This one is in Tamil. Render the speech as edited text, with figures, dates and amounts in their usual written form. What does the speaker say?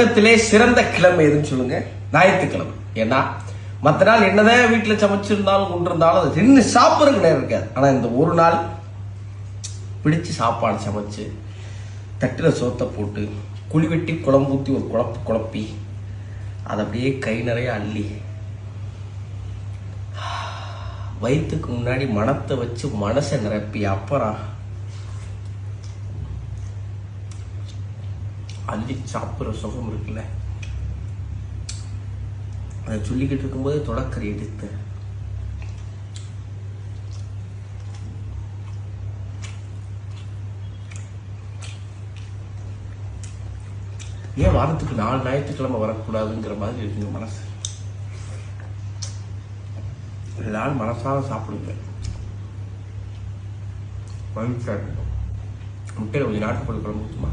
உலகத்திலே சிறந்த கிழமை எதுன்னு சொல்லுங்க? ஞாயிற்றுக்கிழமை. ஏன்னா மற்ற நாள் என்னதான் வீட்டுல சமைச்சிருந்தாலும் கொண்டிருந்தாலும் அது நின்று சாப்பிட்றதுக்கு நேரம் இருக்காது. ஆனா இந்த ஒரு நாள் பிடிச்சு சாப்பாடு சமைச்சு தட்டுல சோத்தை போட்டு குழி வெட்டி குழம்பு ஊற்றி ஒரு குழப்பி அதை அப்படியே கை நிறைய அள்ளி வயிற்றுக்கு முன்னாடி மனத்தை வச்சு மனசை நிரப்பி அப்புறம் அள்ளி சாப்பிட்ற சுகம் இருக்குல்ல, அதை சொல்லிக்கிட்டு இருக்கும்போது தொடக்கறி எடுத்து ஏன் வாரத்துக்கு 4 ஞாயிற்றுக்கிழமை வரக்கூடாதுங்கிற மாதிரி இருக்குங்க மனசு. எல்லாரும் மனசாக சாப்பிடுங்க. முட்டையில் கொஞ்சம் நாட்டுக்கோழி குழம்பு ஊற்றுமா?